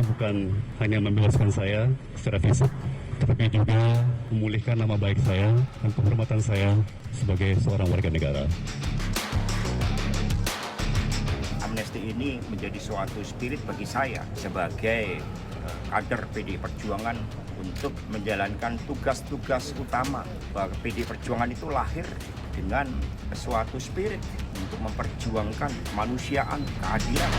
bukan hanya membebaskan saya secara fisik, tetapi juga memulihkan nama baik saya dan penghormatan saya sebagai seorang warga negara. Amnesti ini menjadi suatu spirit bagi saya sebagai kader PDI Perjuangan untuk menjalankan tugas-tugas utama. Bahwa PDI Perjuangan itu lahir dengan suatu spirit untuk memperjuangkan kemanusiaan, keadilan.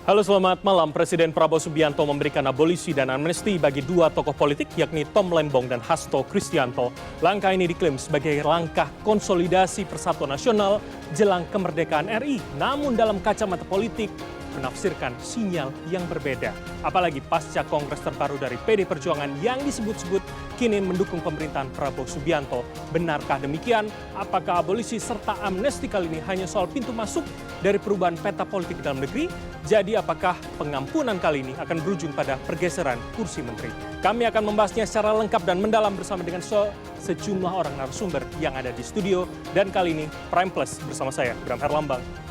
Halo, selamat malam. Presiden Prabowo Subianto memberikan abolisi dan amnesti bagi dua tokoh politik, yakni Tom Lembong dan Hasto Kristianto. Langkah ini diklaim sebagai langkah konsolidasi persatuan nasional jelang kemerdekaan RI. Namun dalam kacamata politik, menafsirkan sinyal yang berbeda. Apalagi pasca kongres terbaru dari PD Perjuangan yang disebut-sebut kini mendukung pemerintahan Prabowo Subianto. Benarkah demikian? Apakah abolisi serta amnesti kali ini hanya soal pintu masuk dari perubahan peta politik dalam negeri? Jadi apakah pengampunan kali ini akan berujung pada pergeseran kursi menteri? Kami akan membahasnya secara lengkap dan mendalam bersama dengan sejumlah orang narasumber yang ada di studio. Dan kali ini Prime Plus bersama saya, Bram Herlambang.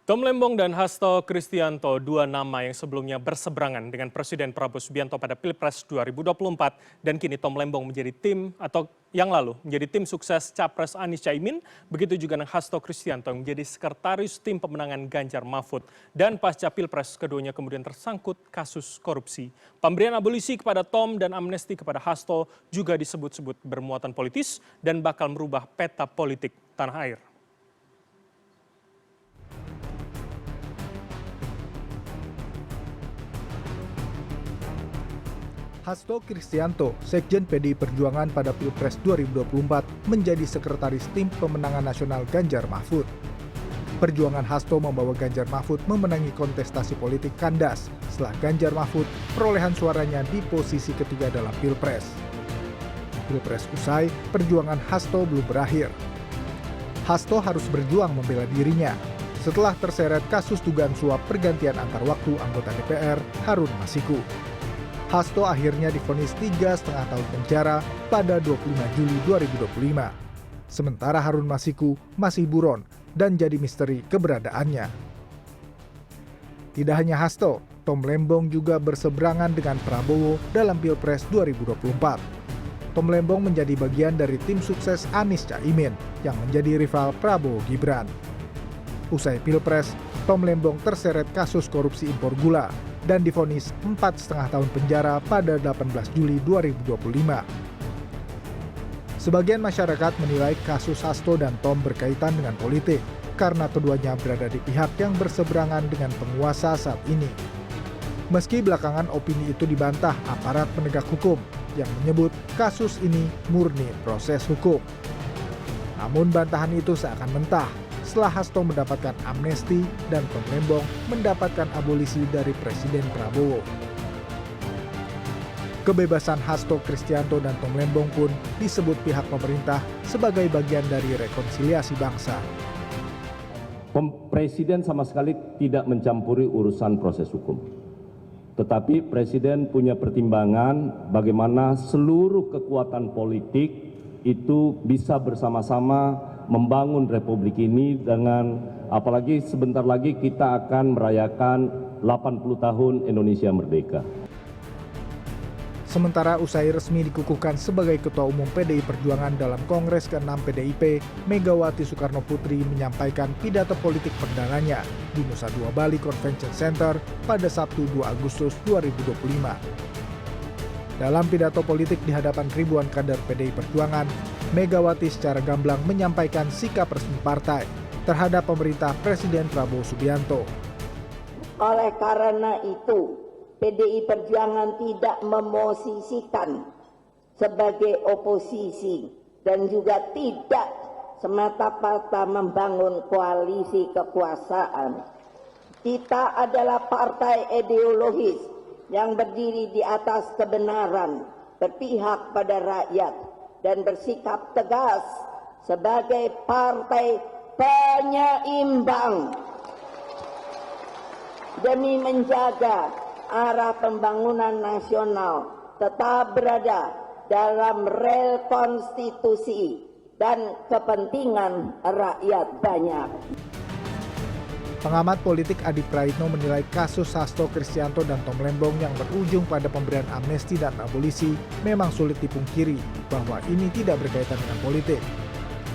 Tom Lembong dan Hasto Kristianto, dua nama yang sebelumnya berseberangan dengan Presiden Prabowo Subianto pada Pilpres 2024 dan kini Tom Lembong menjadi tim atau yang lalu menjadi tim sukses Capres Anies Caimin, begitu juga dengan Hasto Kristianto yang menjadi sekretaris tim pemenangan Ganjar Mahfud. Dan pasca Pilpres keduanya kemudian tersangkut kasus korupsi. Pemberian abolisi kepada Tom dan amnesti kepada Hasto juga disebut-sebut bermuatan politis dan bakal merubah peta politik tanah air. Hasto Kristianto, Sekjen PDI Perjuangan pada Pilpres 2024, menjadi sekretaris tim pemenangan nasional Ganjar Mahfud. Perjuangan Hasto membawa Ganjar Mahfud memenangi kontestasi politik kandas setelah Ganjar Mahfud perolehan suaranya di posisi ketiga dalam Pilpres. Pilpres usai, perjuangan Hasto belum berakhir. Hasto harus berjuang membela dirinya setelah terseret kasus dugaan suap pergantian antar waktu anggota DPR Harun Masiku. Hasto akhirnya divonis 3,5 tahun penjara pada 25 Juli 2025. Sementara Harun Masiku masih buron dan jadi misteri keberadaannya. Tidak hanya Hasto, Tom Lembong juga berseberangan dengan Prabowo dalam Pilpres 2024. Tom Lembong menjadi bagian dari tim sukses Anies Caimin yang menjadi rival Prabowo Gibran. Usai Pilpres, Tom Lembong terseret kasus korupsi impor gula dan divonis 4,5 tahun penjara pada 18 Juli 2025. Sebagian masyarakat menilai kasus Hasto dan Tom berkaitan dengan politik karena keduanya berada di pihak yang berseberangan dengan penguasa saat ini. Meski belakangan opini itu dibantah aparat penegak hukum yang menyebut kasus ini murni proses hukum. Namun bantahan itu seakan mentah setelah Hasto mendapatkan amnesti dan Tom Lembong mendapatkan abolisi dari Presiden Prabowo. Kebebasan Hasto Kristianto dan Tom Lembong pun disebut pihak pemerintah sebagai bagian dari rekonsiliasi bangsa. Presiden sama sekali tidak mencampuri urusan proses hukum. Tetapi Presiden punya pertimbangan bagaimana seluruh kekuatan politik itu bisa bersama-sama membangun republik ini dengan apalagi sebentar lagi kita akan merayakan 80 tahun Indonesia merdeka. Sementara usai resmi dikukuhkan sebagai Ketua Umum PDI Perjuangan dalam Kongres ke-6 PDIP, Megawati Soekarno Putri menyampaikan pidato politik perdananya di Nusa Dua Bali Convention Center pada Sabtu 2 Agustus 2025. Dalam pidato politik di hadapan ribuan kader PDI Perjuangan, Megawati secara gamblang menyampaikan sikap resmi partai terhadap pemerintah Presiden Prabowo Subianto. Oleh karena itu, PDI Perjuangan tidak memosisikan sebagai oposisi dan juga tidak semata-mata membangun koalisi kekuasaan. Kita adalah partai ideologis yang berdiri di atas kebenaran, berpihak pada rakyat, dan bersikap tegas sebagai partai penyeimbang demi menjaga arah pembangunan nasional tetap berada dalam rel konstitusi dan kepentingan rakyat banyak. Pengamat politik Adi Praitno menilai kasus Hasto Kristianto dan Tom Lembong yang berujung pada pemberian amnesti dan abolisi memang sulit dipungkiri bahwa ini tidak berkaitan dengan politik.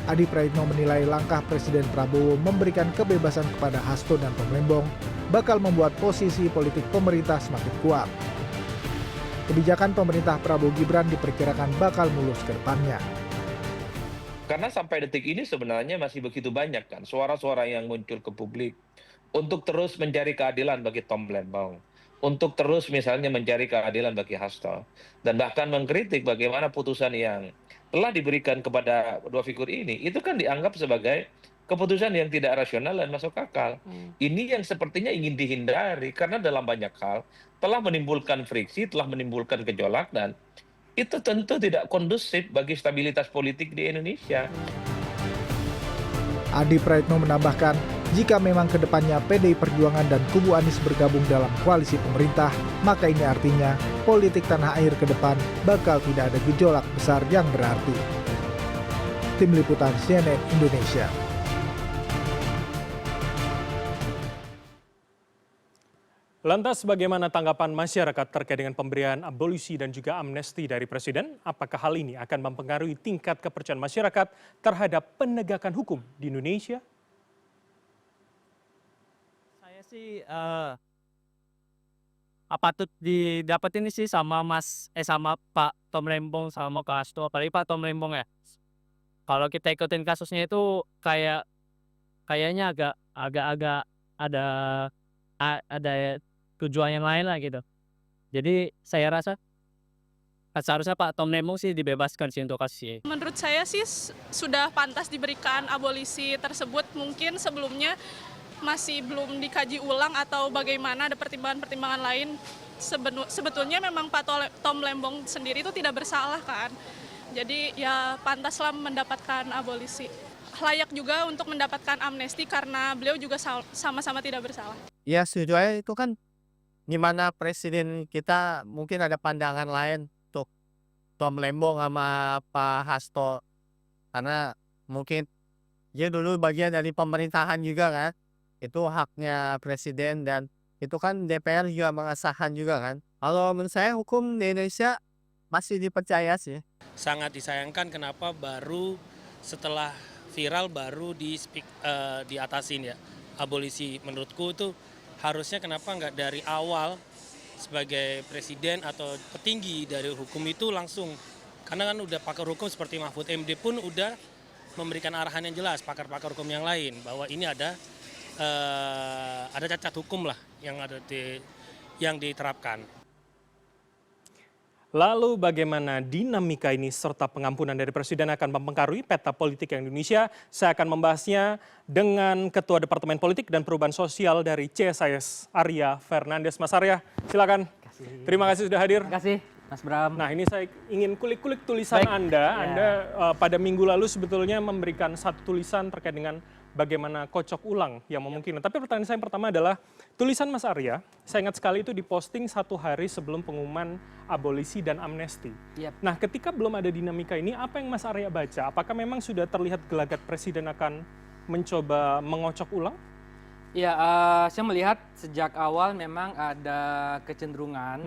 Adi Praitno menilai langkah Presiden Prabowo memberikan kebebasan kepada Hasto dan Tom Lembong bakal membuat posisi politik pemerintah semakin kuat. Kebijakan pemerintah Prabowo Gibran diperkirakan bakal mulus ke depannya. Karena sampai detik ini sebenarnya masih begitu banyak kan suara-suara yang muncul ke publik untuk terus mencari keadilan bagi Tom Lembong, untuk terus misalnya mencari keadilan bagi Hasto, dan bahkan mengkritik bagaimana putusan yang telah diberikan kepada dua figur ini, itu kan dianggap sebagai keputusan yang tidak rasional dan masuk akal. Ini yang sepertinya ingin dihindari karena dalam banyak hal telah menimbulkan friksi, telah menimbulkan gejolak, dan itu tentu tidak kondusif bagi stabilitas politik di Indonesia. Adi Praitno menambahkan, jika memang kedepannya PDI Perjuangan dan kubu Anies bergabung dalam koalisi pemerintah, maka ini artinya politik tanah air ke depan bakal tidak ada gejolak besar yang berarti. Tim Liputan CNN Indonesia. Lantas bagaimana tanggapan masyarakat terkait dengan pemberian abolisi dan juga amnesti dari Presiden? Apakah hal ini akan mempengaruhi tingkat kepercayaan masyarakat terhadap penegakan hukum di Indonesia? Saya sih patut didapat ini sih sama sama Pak Tom Lembong sama Kak Hasto, apalagi Pak Tom Lembong ya. Kalau kita ikutin kasusnya itu kayaknya agak ada tujuan yang lain lah gitu. Jadi saya rasa seharusnya Pak Tom Lembong sih dibebaskan sih untuk kasus ini. Menurut saya sih sudah pantas diberikan abolisi tersebut. Mungkin sebelumnya masih belum dikaji ulang atau bagaimana, ada pertimbangan-pertimbangan lain. Sebetulnya memang Pak Tom Lembong sendiri itu tidak bersalah kan. Jadi ya pantaslah mendapatkan abolisi. Layak juga untuk mendapatkan amnesti karena beliau juga sama-sama tidak bersalah. Ya setuju aja, itu kan gimana presiden kita mungkin ada pandangan lain untuk Tom Lembong sama Pak Hasto. Karena mungkin dia dulu bagian dari pemerintahan juga kan. Itu haknya presiden dan itu kan DPR juga mengesahkan juga kan. Kalau menurut saya hukum di Indonesia masih dipercaya sih. Sangat disayangkan kenapa baru setelah viral baru diatasin ya. Abolisi menurutku itu harusnya kenapa nggak dari awal sebagai presiden atau petinggi dari hukum itu langsung. Karena kan udah pakar hukum seperti Mahfud MD pun udah memberikan arahan yang jelas, pakar-pakar hukum yang lain, bahwa ini ada cacat hukum lah yang diterapkan. Lalu bagaimana dinamika ini serta pengampunan dari Presiden akan mempengaruhi peta politik yang Indonesia? Saya akan membahasnya dengan Ketua Departemen Politik dan Perubahan Sosial dari CSIS, Arya Fernandes. Mas Arya, silakan. Terima kasih sudah hadir. Terima kasih, Mas Bram. Nah, ini saya ingin kulik-kulik tulisan Anda. Anda pada minggu lalu sebetulnya memberikan satu tulisan terkait dengan bagaimana kocok ulang yang memungkinkan. Tapi pertanyaan saya yang pertama adalah, tulisan Mas Arya, saya ingat sekali itu diposting 1 hari sebelum pengumuman abolisi dan amnesti. Yep. Nah, ketika belum ada dinamika ini, apa yang Mas Arya baca? Apakah memang sudah terlihat gelagat Presiden akan mencoba mengocok ulang? Ya, saya melihat sejak awal memang ada kecenderungan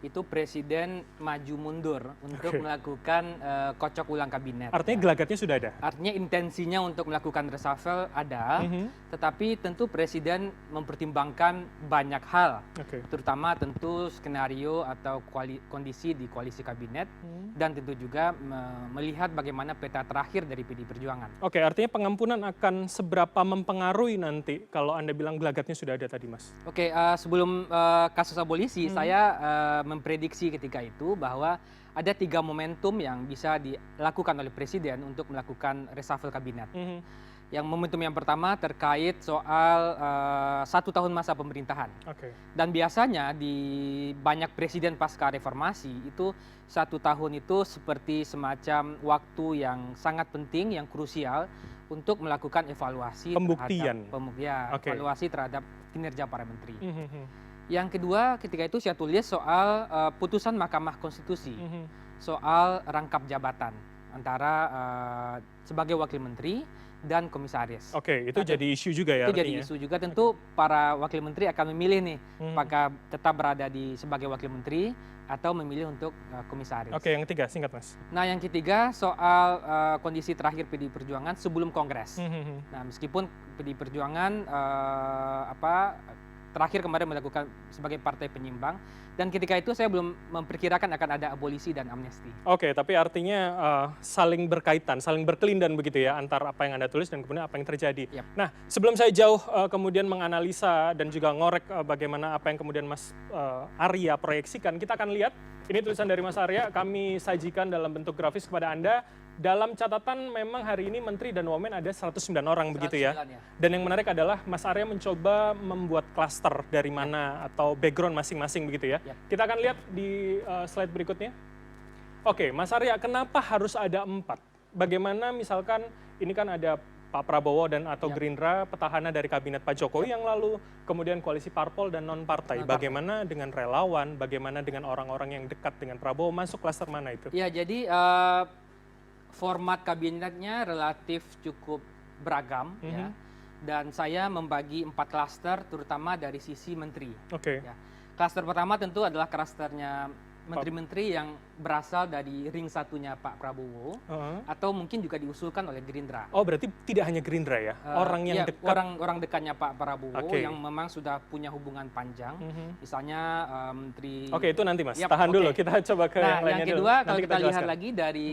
itu Presiden maju mundur untuk melakukan kocok ulang kabinet. Artinya gelagatnya sudah ada? Artinya intensinya untuk melakukan reshuffle ada, tetapi tentu Presiden mempertimbangkan banyak hal, terutama tentu skenario atau kondisi di koalisi kabinet, dan tentu juga melihat bagaimana peta terakhir dari PDI Perjuangan. Oke, artinya pengampunan akan seberapa mempengaruhi nanti kalau Anda bilang gelagatnya sudah ada tadi, Mas? Oke, sebelum kasus abolisi, saya memprediksi ketika itu bahwa ada 3 momentum yang bisa dilakukan oleh Presiden untuk melakukan reshuffle kabinet. Yang momentum yang pertama terkait soal 1 tahun masa pemerintahan. Dan biasanya di banyak presiden pasca reformasi itu 1 tahun itu seperti semacam waktu yang sangat penting, yang krusial untuk melakukan evaluasi Pembuktian. evaluasi terhadap kinerja para menteri. Yang kedua, ketika itu saya tulis soal putusan Mahkamah Konstitusi soal rangkap jabatan antara sebagai wakil menteri dan komisaris. Itu jadi isu juga ya. Itu jadi isu juga. Tentu para wakil menteri akan memilih nih, apakah tetap berada sebagai wakil menteri atau memilih untuk komisaris. Yang ketiga, singkat Mas. Nah, yang ketiga soal kondisi terakhir PDI Perjuangan sebelum Kongres. Nah, meskipun PDI Perjuangan terakhir kemarin melakukan sebagai partai penyimbang, dan ketika itu saya belum memperkirakan akan ada abolisi dan amnesti. Tapi artinya saling berkaitan, saling berkelindan begitu ya, antara apa yang Anda tulis dan kemudian apa yang terjadi. Nah, sebelum saya jauh kemudian menganalisa dan juga ngorek bagaimana apa yang kemudian Mas Arya proyeksikan, kita akan lihat, ini tulisan dari Mas Arya, kami sajikan dalam bentuk grafis kepada Anda. Dalam catatan memang hari ini Menteri dan Wamen ada 109 orang begitu ya. Dan yang menarik adalah Mas Arya mencoba membuat klaster dari mana atau background masing-masing begitu ya. Kita akan lihat di slide berikutnya. Mas Arya, kenapa harus ada 4? Bagaimana misalkan ini kan ada Pak Prabowo dan atau Gerindra, petahana dari kabinet Pak Jokowi yang lalu, kemudian koalisi parpol dan non-partai. Bagaimana dengan relawan, bagaimana dengan orang-orang yang dekat dengan Prabowo, masuk klaster mana itu? Ya, jadi format kabinetnya relatif cukup beragam ya. Dan saya membagi 4 klaster terutama dari sisi menteri. Ya. Klaster pertama tentu adalah klasternya menteri-menteri yang berasal dari ring satunya Pak Prabowo atau mungkin juga diusulkan oleh Gerindra. Berarti tidak hanya Gerindra ya? Orang yang dekat, orang dekatnya Pak Prabowo yang memang sudah punya hubungan panjang. Misalnya menteri. Itu nanti Mas. Tahan dulu, kita coba ke yang lainnya. Yang kedua dulu. kalau kita lihat lagi dari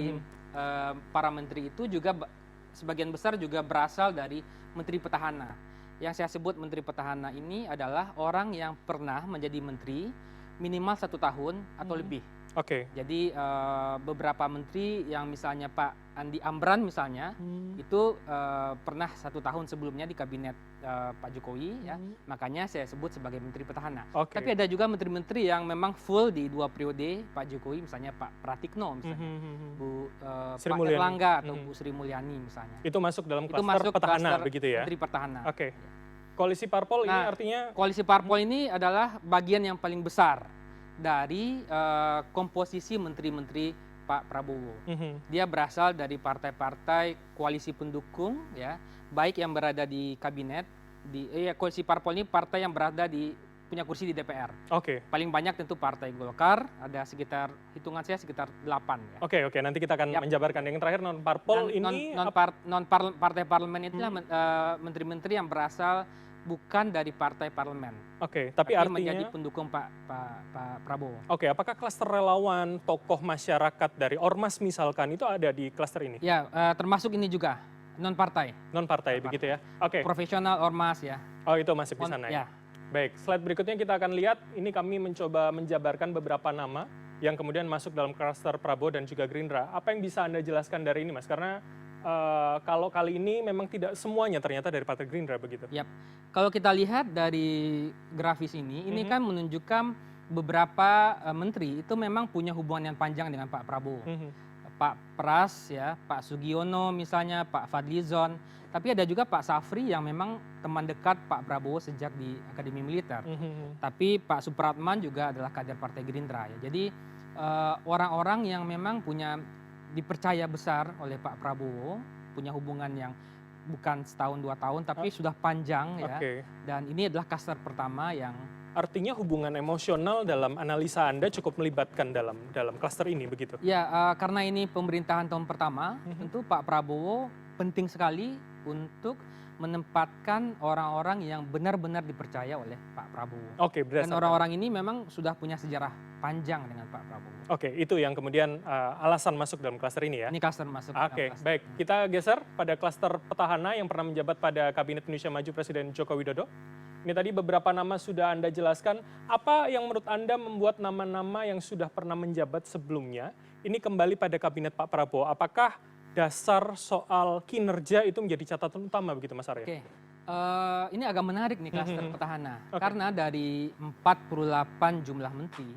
para menteri itu juga sebagian besar juga berasal dari menteri petahana. Yang saya sebut menteri petahana ini adalah orang yang pernah menjadi menteri minimal 1 tahun atau lebih. Jadi beberapa menteri yang misalnya Pak Andi Amran misalnya itu pernah 1 tahun sebelumnya di kabinet Pak Jokowi ya, makanya saya sebut sebagai menteri petahana. Tapi ada juga menteri-menteri yang memang full di 2 periode Pak Jokowi, misalnya Pak Pratikno misalnya, Pak Erlangga atau Bu Sri Mulyani misalnya. Itu masuk dalam klaster petahana begitu ya? Menteri petahana. Koalisi parpol ini artinya? Koalisi parpol ini adalah bagian yang paling besar dari komposisi menteri-menteri Pak Prabowo. Dia berasal dari partai-partai koalisi pendukung ya, baik yang berada di kabinet, koalisi parpol ini partai yang berada punya kursi di DPR. Paling banyak tentu Partai Golkar, ada sekitar, hitungan saya sekitar 8 ya. Nanti kita akan menjabarkan. Yang terakhir non-parpol ini? Partai parlemen itulah menteri-menteri yang berasal bukan dari partai parlemen. Tapi artinya menjadi pendukung Pak Prabowo. Apakah klaster relawan, tokoh masyarakat dari ormas misalkan itu ada di klaster ini? Ya, termasuk ini juga non-partai. Non-partai begitu ya? Profesional ormas ya. Itu masuk di sana ya? Baik, slide berikutnya kita akan lihat. Ini kami mencoba menjabarkan beberapa nama yang kemudian masuk dalam klaster Prabowo dan juga Gerindra. Apa yang bisa Anda jelaskan dari ini Mas? Karena kalau kali ini memang tidak semuanya ternyata dari Partai Gerindra begitu. Kalau kita lihat dari grafis ini kan menunjukkan beberapa menteri itu memang punya hubungan yang panjang dengan Pak Prabowo. Pak Pras ya, Pak Sugiono misalnya, Pak Fadlizon, tapi ada juga Pak Safri yang memang teman dekat Pak Prabowo sejak di Akademi Militer. Tapi Pak Supratman juga adalah kader Partai Gerindra ya. Jadi orang-orang yang memang dipercaya besar oleh Pak Prabowo, punya hubungan yang bukan setahun 2 tahun tapi sudah panjang ya. Dan ini adalah klaster pertama yang artinya hubungan emosional dalam analisa Anda cukup melibatkan dalam klaster ini begitu. Ya, karena ini pemerintahan tahun pertama, tentu Pak Prabowo penting sekali untuk menempatkan orang-orang yang benar-benar dipercaya oleh Pak Prabowo. Dan orang-orang ini memang sudah punya sejarah panjang dengan Pak Prabowo. Itu yang kemudian alasan masuk dalam klaster ini ya? Ini klaster masuk. Baik. Kita geser pada klaster petahana yang pernah menjabat pada Kabinet Indonesia Maju Presiden Joko Widodo. Ini tadi beberapa nama sudah Anda jelaskan. Apa yang menurut Anda membuat nama-nama yang sudah pernah menjabat sebelumnya ini kembali pada Kabinet Pak Prabowo? Apakah dasar soal kinerja itu menjadi catatan utama begitu Mas Arya? Oke. Ini agak menarik nih klaster petahana. Oke. Karena dari 48 jumlah menteri,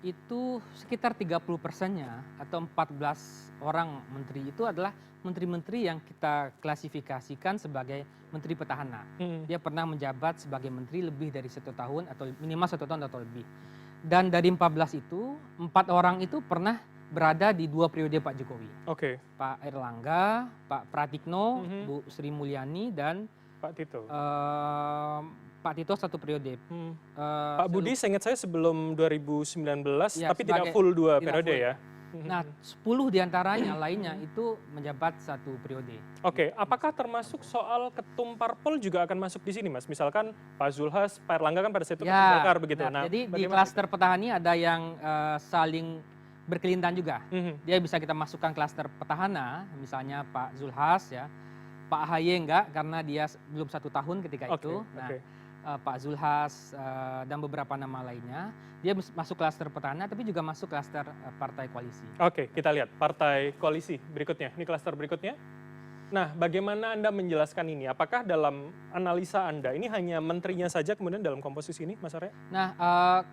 itu sekitar 30%-nya atau 14 orang menteri itu adalah menteri-menteri yang kita klasifikasikan sebagai menteri petahana. Dia pernah menjabat sebagai menteri lebih dari 1 tahun atau minimal 1 tahun atau lebih. Dan dari 14 itu, 4 orang itu pernah berada di 2 periode Pak Jokowi. Oke. Pak Erlangga, Pak Pratikno, Bu Sri Mulyani, dan Pak Tito. Pak Tito 1 periode. Pak Budi seingat saya sebelum 2019, Ya, tapi tidak sebagai- full 2 tidak periode full. ya. Nah, 10 diantaranya lainnya itu menjabat 1 periode. Oke, apakah termasuk soal ketum parpol juga akan masuk di sini, Mas? Misalkan Pak Zulhas, Pak Erlangga kan pada saat itu ketum Golkar begitu. Nah, jadi di bagaimana? klaster petahani ada yang saling berkelindan juga. Dia bisa kita masukkan klaster petahana, misalnya Pak Zulhas ya, Pak AHY enggak karena dia belum 1 tahun ketika Oke, itu. Nah, oke. Pak Zulhas dan beberapa nama lainnya, dia masuk klaster petahana tapi juga masuk klaster partai koalisi. Oke, kita lihat partai koalisi berikutnya. Ini klaster berikutnya. Nah, bagaimana Anda menjelaskan ini? Apakah dalam analisa Anda ini hanya menterinya saja kemudian dalam komposisi ini, Mas Arya? Nah,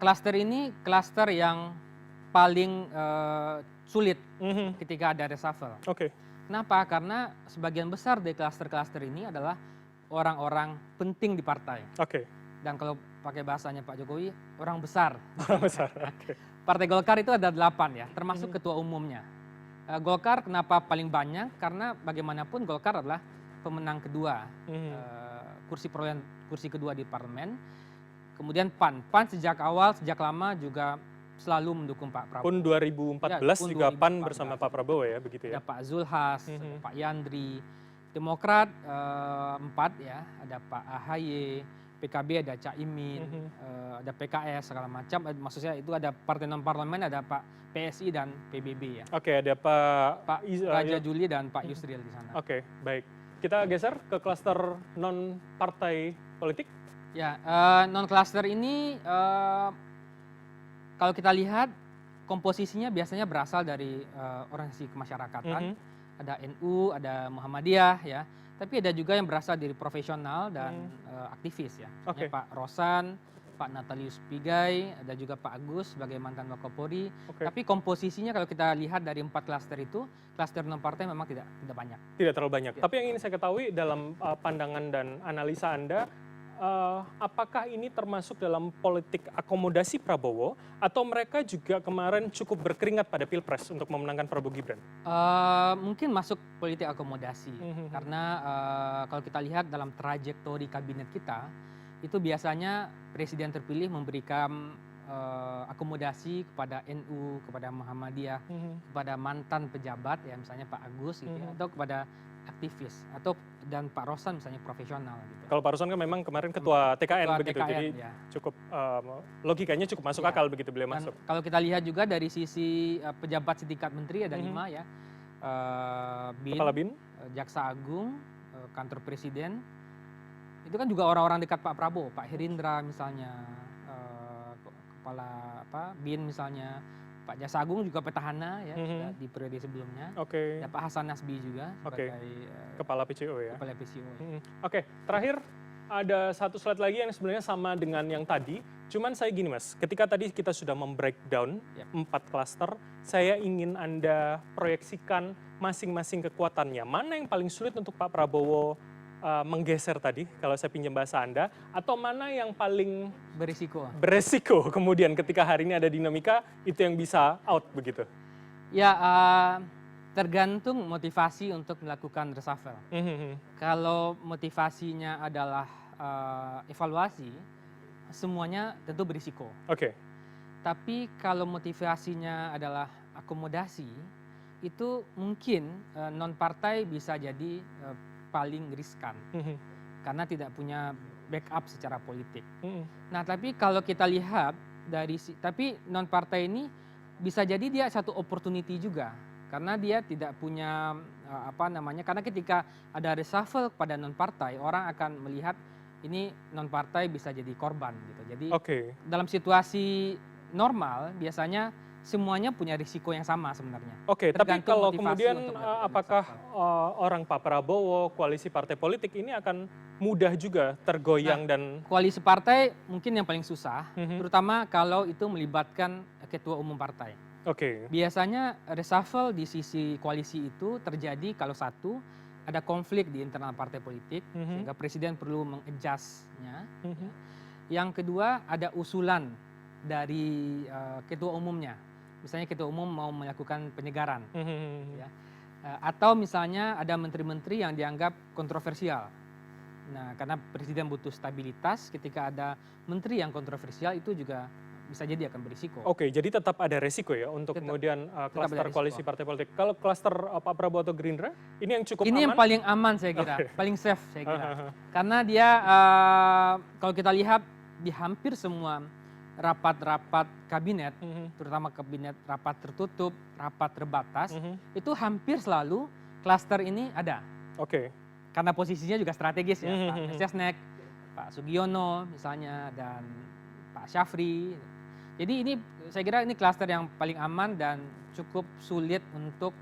klaster ini klaster yang paling sulit ketika ada reshuffle. Oke. Kenapa? Karena sebagian besar dari klaster-klaster ini adalah orang-orang penting di partai. Oke. Dan kalau pakai bahasanya Pak Jokowi, orang besar. Orang besar. Oke. Partai Golkar itu ada 8 ya, termasuk ketua umumnya. Golkar kenapa paling banyak? Karena bagaimanapun Golkar adalah pemenang kedua, perolehan kursi kedua di parlemen. Kemudian PAN sejak awal, sejak lama juga selalu mendukung Pak Prabowo. Pun 2014 Ya, juga PAN 2014. bersama Pak Prabowo ya, begitu ya. Ada Pak Zulhas, ada Pak Yandri, Demokrat 4 ya, ada Pak AHY, PKB ada Caimin, ada PKS segala macam. Maksudnya itu ada partai non parlemen, ada Pak PSI dan PBB ya. Oke, ada Pak Raja Juli dan Pak Yusril di sana. Oke, baik. Kita geser ke klaster non partai politik. Ya, non cluster ini kalau kita lihat komposisinya biasanya berasal dari organisasi kemasyarakatan. Ada NU, ada Muhammadiyah ya. Tapi ada juga yang berasal dari profesional dan aktivis ya. Misalnya Pak Rosan, Pak Natalius Pigai, ada juga Pak Agus sebagai mantan Wakapolri. Tapi komposisinya kalau kita lihat dari 4 klaster itu, klaster non partai memang tidak banyak. Tidak terlalu banyak. Tapi yang ingin saya ketahui dalam pandangan dan analisa Anda, apakah ini termasuk dalam politik akomodasi Prabowo atau mereka juga kemarin cukup berkeringat pada Pilpres untuk memenangkan Prabowo Gibran? Mungkin masuk politik akomodasi karena kalau kita lihat dalam trajektori kabinet kita itu biasanya presiden terpilih memberikan akomodasi kepada NU, kepada Muhammadiyah, kepada mantan pejabat ya misalnya Pak Agus gitu ya, atau kepada aktivis dan Pak Rosan misalnya profesional gitu. Kalau Pak Rosan kan memang kemarin ketua TKN begitu, TKN, jadi ya. cukup logikanya cukup masuk akal begitu beliau masuk. Kalau kita lihat juga dari sisi pejabat setingkat menteri ada 5 ya, Kepala BIN, Jaksa Agung, kantor presiden, itu kan juga orang-orang dekat Pak Prabowo, Pak Herindra misalnya, kepala BIN misalnya. Pak Jaksa Agung juga petahana ya di periode sebelumnya. Ya, Pak Hasan Nasbi juga sebagai kepala PCO ya. Kepala PCO. Oke, terakhir ada satu slide lagi yang sebenarnya sama dengan yang tadi. Cuman saya gini Mas, ketika tadi kita sudah membreakdown 4 klaster, saya ingin Anda proyeksikan masing-masing kekuatannya. Mana yang paling sulit untuk Pak Prabowo menggeser tadi, kalau saya pinjam bahasa Anda, atau mana yang paling beresiko kemudian ketika hari ini ada dinamika, itu yang bisa out begitu? Ya, tergantung motivasi untuk melakukan reshuffle. Kalau motivasinya adalah evaluasi, semuanya tentu berisiko. Tapi kalau motivasinya adalah akomodasi, itu mungkin non-partai bisa jadi paling riskan karena tidak punya backup secara politik. Nah, tapi kalau kita lihat tapi non partai ini bisa jadi dia satu opportunity juga karena dia tidak punya karena ketika ada reshuffle pada non partai orang akan melihat ini non partai bisa jadi korban gitu. Jadi dalam situasi normal biasanya semuanya punya risiko yang sama sebenarnya. Oke, tapi Tergantung kalau motivasi kemudian untuk melakukan apakah reshuffle. orang Pak Prabowo, koalisi partai politik ini akan mudah juga tergoyang dan Koalisi partai mungkin yang paling susah, Mhm. terutama kalau itu melibatkan ketua umum partai. Oke. Biasanya reshuffle di sisi koalisi itu terjadi kalau satu, ada konflik di internal partai politik, Mhm. sehingga presiden perlu mengadjustnya. Mhm. Yang kedua, ada usulan dari ketua umumnya. Misalnya ketua umum mau melakukan penyegaran. Mhm. Ya. Atau misalnya ada menteri-menteri yang dianggap kontroversial. Nah, karena presiden butuh stabilitas, ketika ada menteri yang kontroversial itu juga bisa jadi akan berisiko. Oke, jadi tetap ada resiko ya untuk Tetap- kemudian ada klaster risiko. koalisi partai politik. Kalau klaster Pak Prabowo atau Gerindra, ini yang cukup Ini yang aman? paling aman saya kira, Oke. paling safe saya kira. Hahaha. Karena dia kalau kita lihat di hampir semua rapat-rapat kabinet, Mhm. terutama kabinet rapat tertutup, rapat terbatas, Mhm. itu hampir selalu klaster ini ada. Oke. Karena posisinya juga strategis ya, Pak Mhm. Mensesnek, Pak Sugiono misalnya, dan Pak Syafri. Jadi ini saya kira ini klaster yang paling aman dan cukup sulit untuk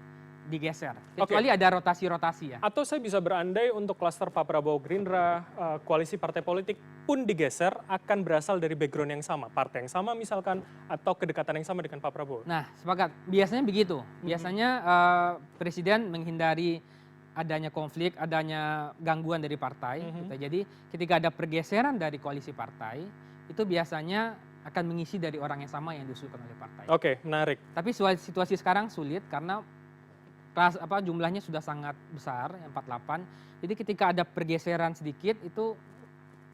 digeser. Kecuali ada rotasi-rotasi ya. Atau saya bisa berandai untuk klaster Pak Prabowo Gerindra, koalisi partai politik pun digeser akan berasal dari background yang sama, partai yang sama misalkan, atau kedekatan yang sama dengan Pak Prabowo. Nah, sepakat. Biasanya begitu. Biasanya presiden menghindari adanya konflik, adanya gangguan dari partai. Gitu. Jadi ketika ada pergeseran dari koalisi partai, itu biasanya akan mengisi dari orang yang sama yang diusulkan oleh partai. Oke, menarik. Tapi situasi sekarang sulit karena jumlahnya sudah sangat besar, 48. Jadi ketika ada pergeseran sedikit itu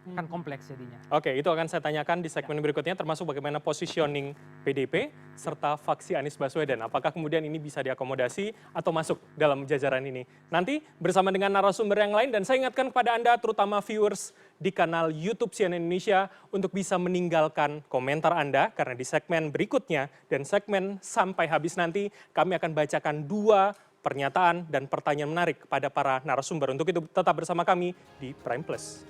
kan kompleks jadinya. Oke, itu akan saya tanyakan di segmen berikutnya, termasuk bagaimana positioning PDIP serta faksi Anies Baswedan. Apakah kemudian ini bisa diakomodasi atau masuk dalam jajaran ini? Nanti bersama dengan narasumber yang lain, dan saya ingatkan kepada Anda, terutama viewers di kanal YouTube CNN Indonesia, untuk bisa meninggalkan komentar Anda, karena di segmen berikutnya dan segmen sampai habis nanti, kami akan bacakan 2 pernyataan dan pertanyaan menarik kepada para narasumber. Untuk itu tetap bersama kami di Prime Plus.